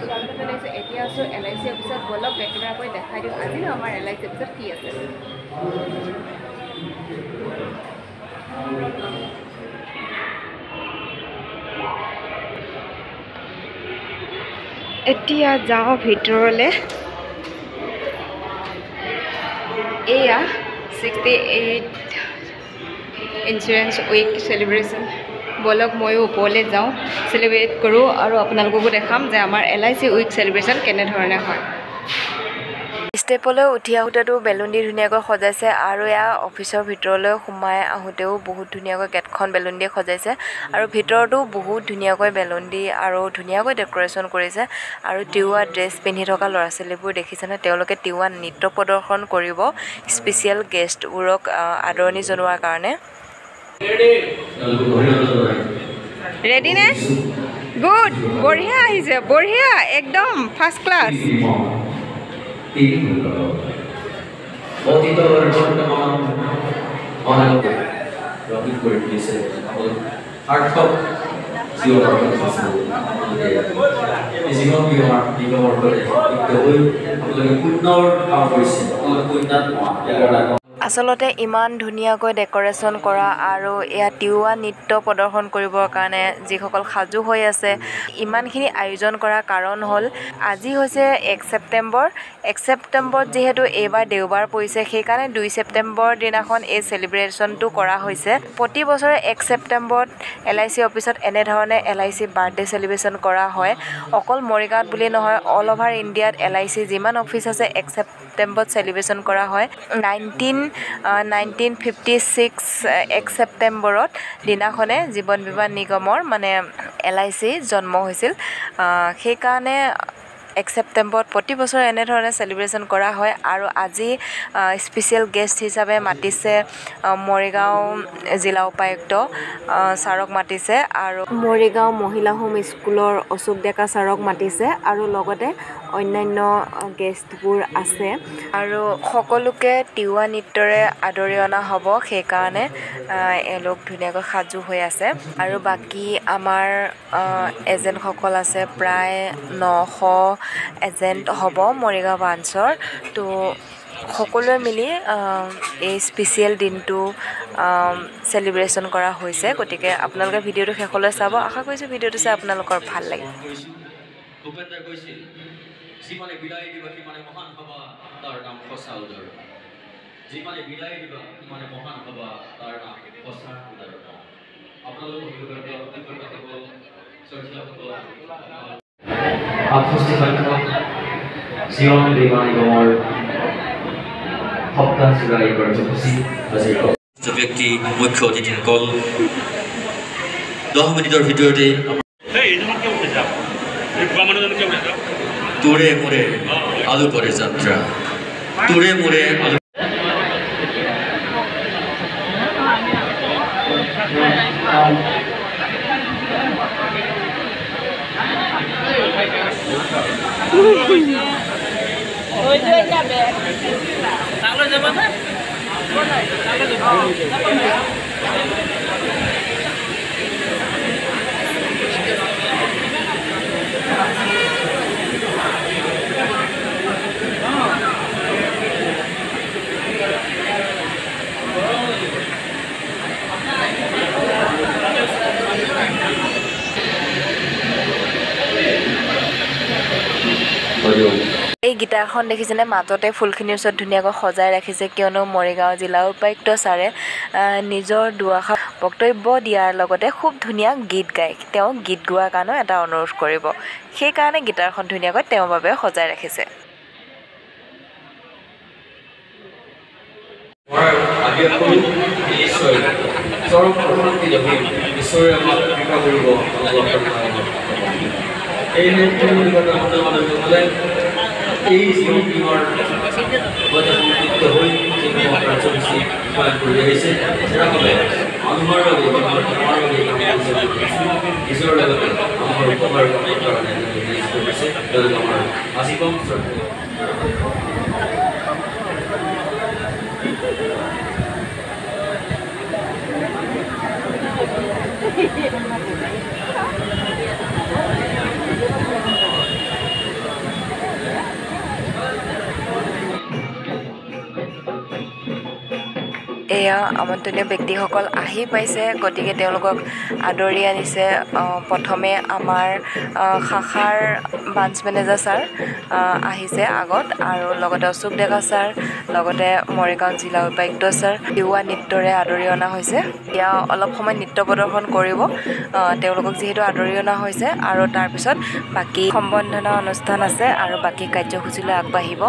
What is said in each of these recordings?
স্বাগতম জনাইছোঁ। এতিয়া আছোঁ LIC অফিচত। বলক একেবাৰে দেখাই দিওঁ আজিও আমাৰ LIC অফিচত কি আছে। এতিয়া যাওঁ ভিতৰলৈ। এয়া 68 ইঞ্চুৰেঞ্চ উইক চেলিব্ৰেশ্যন। বলক ময়ো ওপৰলৈ যাওঁ, চেলিব্ৰেট কৰোঁ আৰু আপোনালোককো দেখাম যে আমাৰ LIC উইক চেলিব্ৰেশ্যন কেনেধৰণে হয়। ষ্টেপলৈ উঠি আহোঁতেতো বেলুন দি ধুনীয়াকৈ সজাইছে আৰু এয়া অফিচৰ ভিতৰলৈ সোমাই আহোঁতেও বহুত ধুনীয়াকৈ গেটখন বেলুন দি সজাইছে আৰু ভিতৰতো বহুত ধুনীয়াকৈ বেলুন দি আৰু ধুনীয়াকৈ ডেক'ৰেশ্যন কৰিছে। আৰু তিৱা ড্ৰেছ পিন্ধি থকা ল'ৰা ছোৱালীবোৰ দেখিছেনে, তেওঁলোকে তিৱা নৃত্য প্ৰদৰ্শন কৰিব স্পেচিয়েল গেষ্টবোৰক আদৰণি জনোৱাৰ কাৰণে। ৰেডি নে? গুড, বঢ়িয়া আহিছে, বঢ়িয়া, একদম ফাৰ্ষ্ট ক্লাছ। আচলতে ইমান ধুনীয়াকৈ ডেক'ৰেশ্যন কৰা আৰু এয়া তিৱা নৃত্য প্ৰদৰ্শন কৰিবৰ কাৰণে যিসকল সাজু হৈ আছে, ইমানখিনি আয়োজন কৰাৰ কাৰণ হ'ল আজি হৈছে 1 ছেপ্টেম্বৰ। 1 ছেপ্টেম্বৰত যিহেতু এইবাৰ দেওবাৰ পৰিছে, সেইকাৰণে 2 ছেপ্টেম্বৰ দিনাখন এই চেলিব্ৰেশ্যনটো কৰা হৈছে। প্ৰতি বছৰে 1 ছেপ্টেম্বৰত LIC অফিচত এনেধৰণে LIC বাৰ্থডে চেলিব্ৰেশ্যন কৰা হয়। অকল মৰিগাঁৱত বুলি নহয়, অল অভাৰ ইণ্ডিয়াত LIC যিমান অফিচ আছে 1 ছেপ্টেম্বৰত চেলিব্ৰেশ্যন কৰা হয়। 1956 1 ছেপ্টেম্বৰত দিনাখনে জীৱন বীমা নিগমৰ মানে LIC জন্ম হৈছিল। সেইকাৰণে 1 ছেপ্টেম্বৰত প্ৰতি বছৰে এনেধৰণে চেলিব্ৰেশ্যন কৰা হয়। আৰু আজি স্পেচিয়েল গেষ্ট হিচাপে মাতিছে মৰিগাঁও জিলা উপায়ুক্ত ছাৰক মাতিছে আৰু মৰিগাঁও মহিলা হোম স্কুলৰ অশোক ডেকা ছাৰক মাতিছে আৰু লগতে অন্যান্য গেষ্টবোৰ আছে আৰু সকলোকে তিৱা নৃত্যৰে আদৰি অনা হ'ব। সেইকাৰণে এওঁলোক ধুনীয়াকৈ সাজু হৈ আছে আৰু বাকী আমাৰ এজেণ্টসকল আছে, প্ৰায় 900 এজেণ্ট হ'ব মৰিগাঁও ব্ৰাঞ্চৰ। তো সকলোৱে মিলি এই স্পেচিয়েল দিনটো চেলিব্ৰেশ্যন কৰা হৈছে। গতিকে আপোনালোকে ভিডিঅ'টো শেষলৈ চাব। আশা কৰিছোঁ ভিডিঅ'টো চাই আপোনালোকৰ ভাল লাগে। যিমানে বিদায় দিবা সিমানে মহান হবা, তাৰ নাম সঁচা উদাৰ। যিমানে বিদায় দিবা সিমানে মহান হবা, তাৰ নাম সঁচা উদাৰ। আপোনালোকৰ জীৱন বীমা নিগমৰ সপ্তাহজোৰা এই কাৰ্যসূচী আজিৰ ব্যক্তি মুখ্য অতিথিসকল 10 মিনিটৰ ভিতৰতে তোৰে মোৰে আলু পৰে যাত্ৰা, তোৰে মোৰে আলু এই গীটাৰখন দেখিছেনে, মাজতে ফুলখিনিৰ ওচৰত ধুনীয়াকৈ সজাই ৰাখিছে, কিয়নো মৰিগাঁও জিলা উপায়ুক্ত ছাৰে নিজৰ দুআষাৰ বক্তব্য দিয়াৰ লগতে খুব ধুনীয়া গীত গায়। তেওঁ গীত গোৱাৰ কাৰণেও এটা অনুৰোধ কৰিব, সেইকাৰণে গীটাৰখন ধুনীয়াকৈ তেওঁৰ বাবে সজাই ৰাখিছে। এই জীৱন বীমাৰ সংযুক্ত হৈ যিসমূহ কাৰ্যসূচী ৰূপায়ণ কৰি আহিছে, যাৰ বাবে মানুহৰ বাবে নিজৰ লগতে মানুহৰ উপকাৰ কাৰণে কৰিছে, তেওঁলোকে আমাৰ আজীৱন এয়া আমন্ত্ৰণীয় ব্যক্তিসকল আহি পাইছে, গতিকে তেওঁলোকক আদৰি আনিছে। প্ৰথমে আমাৰ শাখাৰ ব্ৰাঞ্চ মেনেজাৰ ছাৰ আহিছে আগত, আৰু লগতে অশোক ডেকা ছাৰ, লগতে মৰিগাঁও জিলা উপায়ুক্ত ছাৰ তিৱা নৃত্যৰে আদৰি অনা হৈছে। এতিয়া অলপ সময় নৃত্য প্ৰদৰ্শন কৰিব তেওঁলোকক যিহেতু আদৰি অনা হৈছে, আৰু তাৰপিছত বাকী সম্বৰ্ধনা অনুষ্ঠান আছে আৰু বাকী কাৰ্যসূচীলৈ আগবাঢ়িব।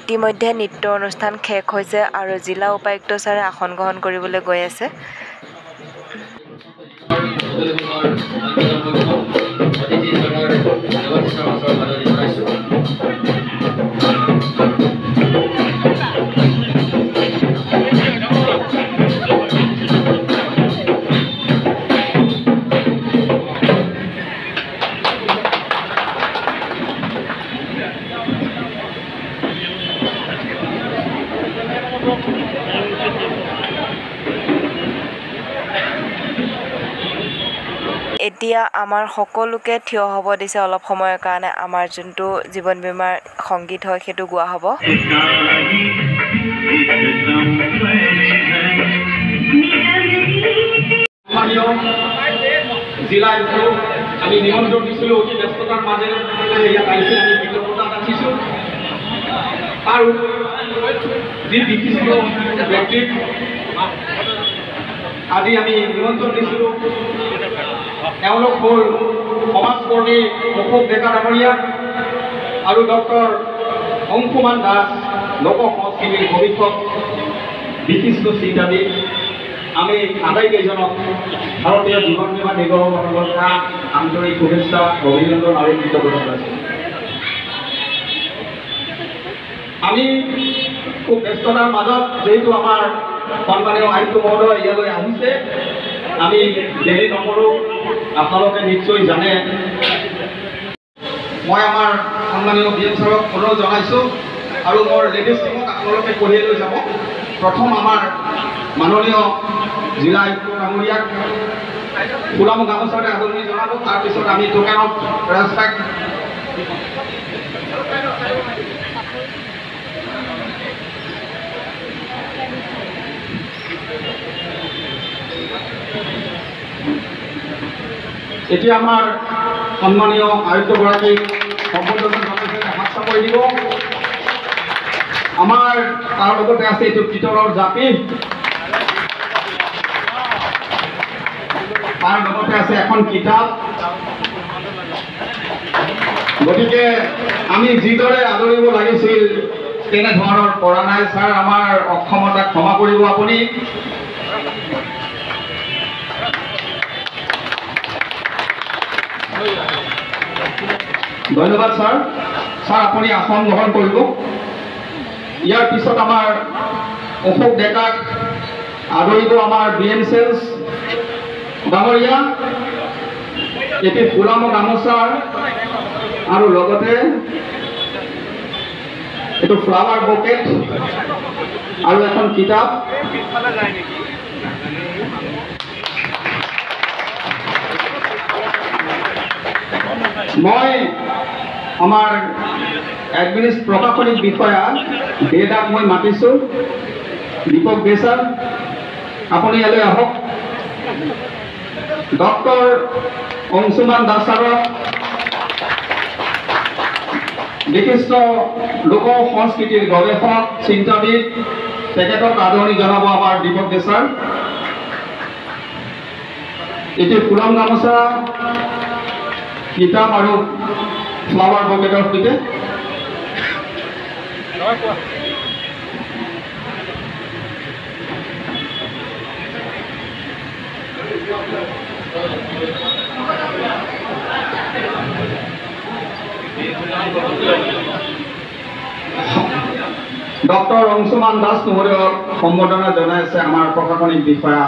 ইতিমধ্যে নৃত্য অনুষ্ঠান শেষ হৈছে আৰু জিলা উপায়ুক্ত ছাৰে আসন গ্ৰহণ কৰিবলৈ গৈ আছে। এতিয়া আমাৰ সকলোকে থিয় হ'ব দিছে অলপ সময়ৰ কাৰণে আমাৰ যোনটো জীৱন বীমাৰ সংগীত হয় সেইটো গোৱা হ'ব। জিলা আমি নিমন্ত্ৰণ দিছিলোঁ অতি ব্যস্ততাৰ মাজেৰে ইয়াত আহিছে আমি কৃতজ্ঞতা যাচিছোঁ আৰু যি বিশিষ্ট ব্যক্তিক আজি আমি নিমন্ত্ৰণ দিছিলোঁ তেওঁলোক হ'ল সমাজকৰ্মী অশোক ডেকা ডাঙৰীয়া আৰু ডক্টৰ অংশুমান দাস লোক সংস্কৃতিৰ ভৱিষ্যত বিশিষ্ট চিন্তাবিদ। আমি আটাইকেইজনক ভাৰতীয় জীৱন বীমা নিগমৰ ফালৰ পৰা আন্তৰিক শুভেচ্ছা অভিনন্দন আৰু কৃতজ্ঞতা জনাইছোঁ। আমি খুব ব্যস্ততাৰ মাজত যিহেতু আমাৰ সন্মানীয় আয়ুক্ত মহোদয় ইয়ালৈ আহিছে আমি দেৰি নকৰোঁ। আপোনালোকে নিশ্চয় জানে মই আমাৰ সন্মানীয় বি এম ছাৰক অনুৰোধ জনাইছোঁ আৰু মোৰ লেডিজ টিমক আপোনালোকে কঢ়িয়াই লৈ যাব। প্ৰথম আমাৰ মাননীয় জিলা আয়ুক্ত ডাঙৰীয়াক ফুলাম গামোচাৰে আদৰণি জনাব। তাৰপিছত আমি টোকেন অফ ৰেছপেক্ট এতিয়া আমাৰ সন্মানীয় আয়ুক্তগৰাকীক সম্বৰ্ধনা জনাইছে হাত চাপৰি দিব। আমাৰ তাৰ লগতে আছে এইটো পিতলৰ জাপি, তাৰ লগতে আছে এখন কিতাপ। গতিকে আমি যিদৰে আদৰিব লাগিছিল তেনেধৰণৰ কৰা নাই। ছাৰ আমাৰ অক্ষমতাক ক্ষমা কৰিব আপুনি। ধন্যবাদ ছাৰ। ছাৰ আপুনি আসন গ্ৰহণ কৰিব। ইয়াৰ পিছত আমাৰ অশোক ডেকাক আদৰিব আমাৰ বি এম চেলছ ডাঙৰীয়া। এটি ফুলাম গামোচা আৰু লগতে এইটো ফ্লাৱাৰ বকেট আৰু এখন কিতাপ। মই আমাৰ প্ৰশাসনিক বিষয়া দেদাক মই মাতিছোঁ। দীপক দে ছাৰ আপুনি ইয়ালৈ আহক। ডক্টৰ অংশুমান দাস ছাৰক বিশিষ্ট লোক সংস্কৃতিৰ গৱেষক চিন্তাবিদ তেখেতক আদৰণি জনাব আমাৰ দীপক দে ছাৰ। এটি ফুলাম গামোচা কিতাপ আৰু ফ্লাৱাৰ বকেটৰ সৈতে ডক্টৰ অংশুমান দাস মহোদয়ক সম্বৰ্ধনা জনাইছে আমাৰ প্ৰশাসনিক বিষয়া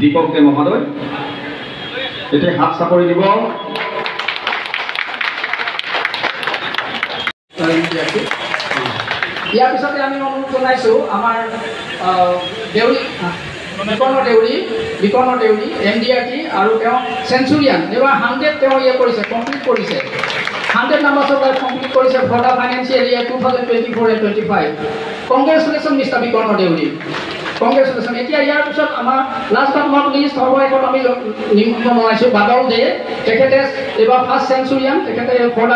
দীপক দে মহোদয়। এতিয়া হাত চাপৰি দিব। ইয়াৰ পিছতে আমি অনুৰোধ জনাইছোঁ আমাৰ দেউৰী বিকৰ্ণ দেউৰী MDRT আৰু তেওঁ চেঞ্চুৰিয়ান এইবাৰ 100 তেওঁ কৰিছে কমপ্লিট কৰিছে। 100 নাম্বাৰ্ছৰ পৰা কমপ্লিট কৰিছে for the financial year 2024-25। Congratulation mister Bikarna Deori, congratulation. এতিয়া ইয়াৰ পিছত আমাৰ লাষ্ট বাট নট লিষ্ট সৰ্বশেষত আমি নিমন্ত্ৰণ জনাইছোঁ বাদল দে। তেখেতে এইবাৰ ফাৰ্ষ্ট চেঞ্চুৰিয়ান। তেখেতে ফৰ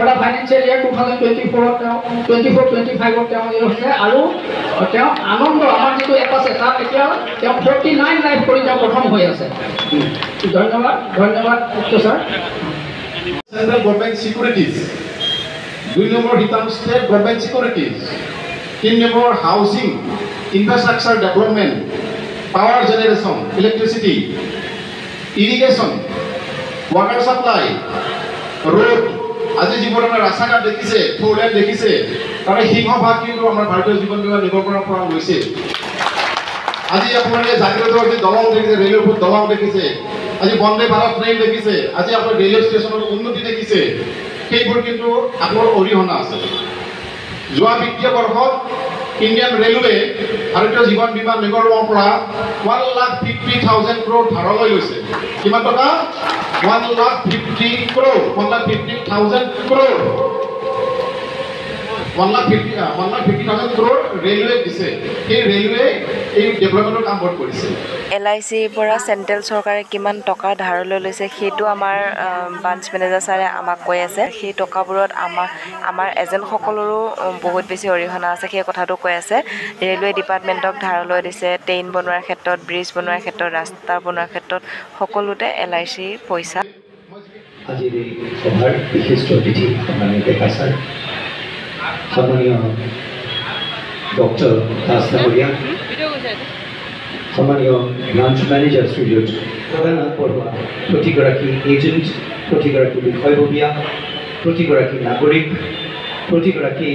দ্য ফাইনেন্সিয়েল ইয়াৰ 2024-ত তেওঁ 24-25ত তেওঁ হৈছে আৰু তেওঁ আনন্দ আমাৰ যিটো এপ আছে তাত এতিয়া তেওঁ 49 লাইভ কৰি তেওঁ প্ৰথম হৈ আছে। ধন্যবাদ sir. Central government securities, 2 number hitam state government securities, 3 number housing, infrastructure development, power generation, electricity, irrigation, water supply, road. আজি জীবন আমরা রাস্তাঘাট দেখিছে, ফোর লেন দেখিছে, তার সিংহভাগ কিন্তু আমার ভারতীয় জীবন বীমা নিগমৰ পৰা লৈছে। আজি আপোনালোকে জাগিৰোডৰ যে দলং দেখিছে, ৰেলৰ ওপৰত দলং দেখিছে, আজি বন্দে ভাৰত ট্ৰেইন দেখিছে, আজি আপোনাৰ ৰেলৱে ষ্টেচনৰ উন্নতি দেখিছে, সেইবোৰ কিন্তু আপোনাৰ অৰিহণা আছে। যোৱা বিত্তীয় বৰ্ষত ইণ্ডিয়ান ৰেলৱে ভাৰতীয় জীৱন বীমা নিগমৰ পৰা 1,50,000 crore ধাৰলৈ লৈছে। কিমান টকা? 1,50,000 crore 1,50,000 crore ৰেলৱে দিছে। সেই ৰেলৱে এই ডেভেলপমেণ্টৰ কাম বৰ কৰিছে। LICৰ পৰা চেণ্ট্ৰেল চৰকাৰে কিমান টকা ধাৰলৈ লৈছে সেইটো আমাৰ ব্ৰাঞ্চ মেনেজাৰ ছাৰে আমাক কৈ আছে। সেই টকাবোৰত আমাৰ এজেণ্টসকলৰো বহুত বেছি অৰিহণা আছে, সেই কথাটো কৈ আছে। ৰেলৱে ডিপাৰ্টমেণ্টক ধাৰলৈ দিছে, ট্ৰেইন বনোৱাৰ ক্ষেত্ৰত, ব্ৰিজ বনোৱাৰ ক্ষেত্ৰত, ৰাস্তা বনোৱাৰ ক্ষেত্ৰত সকলোতে LICৰ পইচা। আজিৰ এই সভাৰ বিশিষ্ট অতিথি সন্মানীয় ডেকা ছাৰ, সন্মানীয় ডক্টৰ দাস ডাঙৰীয়া, সন্মানীয় ব্ৰাঞ্চ মেনেজাৰ শ্ৰীযুত প্ৰধান আগবঢ়োৱা প্ৰতিগৰাকী এজেণ্ট, প্ৰতিগৰাকী বিষয়ববীয়া, প্ৰতিগৰাকী নাগৰিক, প্ৰতিগৰাকী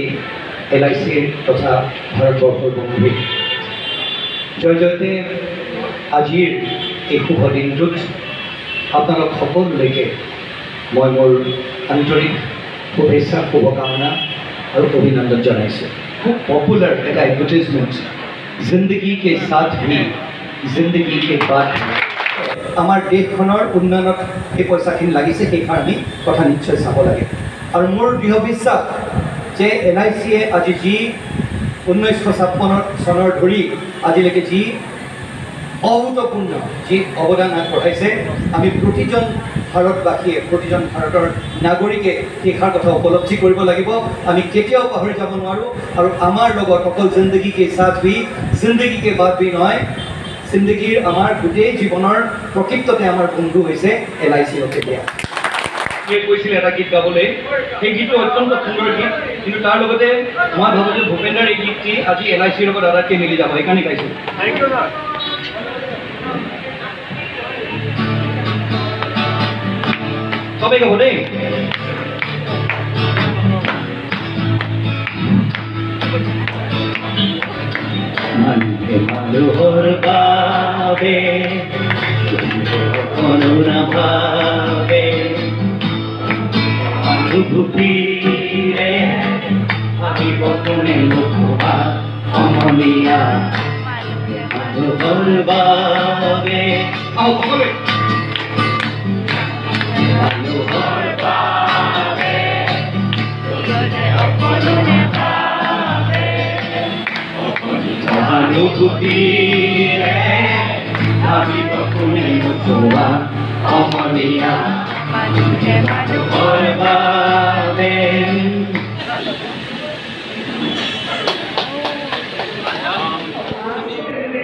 LICৰ তথা ভাৰতবৰ্ষৰ বন্ধু, জয় জয়তে আজিৰ এই শুভ দিনটোত আপোনালোক সকলোলৈকে মই মোৰ আন্তৰিক শুভেচ্ছা, শুভকামনা আৰু অভিনন্দন জনাইছোঁ। খুব পপুলাৰ এটা এডভাৰটাইজমেণ্ট, জিন্দগী কে সাথ ভি জিন্দগী কে বাদ ভি। আমাৰ দেশখনৰ উন্নয়নত সেই পইচাখিনি লাগিছে, সেইষাৰ আমি কথা নিশ্চয় চাব লাগে। আৰু মোৰ দৃঢ় বিশ্বাস যে LICয়ে আজি যি 1956 চনৰ ধৰি আজিলৈকে যি অভূতপূৰ্ণ যি অৱদান আগবঢ়াইছে, আমি প্ৰতিজন ভাৰতবাসীয়ে, প্ৰতিজন ভাৰতৰ নাগৰিকে সেইষাৰ কথা উপলব্ধি কৰিব লাগিব। আমি কেতিয়াও পাহৰি যাব নোৱাৰোঁ। আৰু আমাৰ লগত অকল জিন্দগী কে সাথ ভি জিন্দগী কে বাদ ভি নহয়, জিন্দগীৰ আমাৰ গোটেই জীৱনৰ প্ৰকৃততে আমাৰ বন্ধু হৈছে LICকে দিয়া। কৈছিলে এটা গীত গাবলৈ, সেই গীতটো অত্যন্ত সুন্দৰ গীত, কিন্তু তাৰ লগতে মই ভাবোঁ যে ভূপেন্দ্ৰৰ এই গীতটি আজি LICৰ লগত আটাইতকৈ মিলি যাব, সেইকাৰণে গাইছোঁ। সবেই গাব দেই। মানুহৰ বাবে অনুৰাভাৱে অনুভূতিৰে ভাবিব কোনে নোপোৱা সমনীয়া মানুহৰ বাবে। সকলোৱে মানুহৰ বাবে অনুভূতিৰে ভাবিব কোনে নোপোৱা সমনীয়া মানুহৰ বাবে।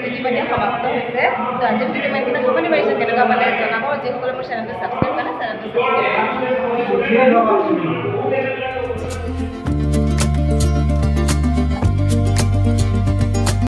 ইতিমধ্যে সমাপ্ত হৈছে। তো আজি ভিডিঅ'টো ইমানখিনি সামৰণি মাৰিছোঁ। কেনেকুৱা পালে জনাব। যিসকলে মোৰ চেনেলটো ছাবস্ক্ৰাইব কৰে, চেনেলটো ছাবস্ক্ৰাইব কৰিব।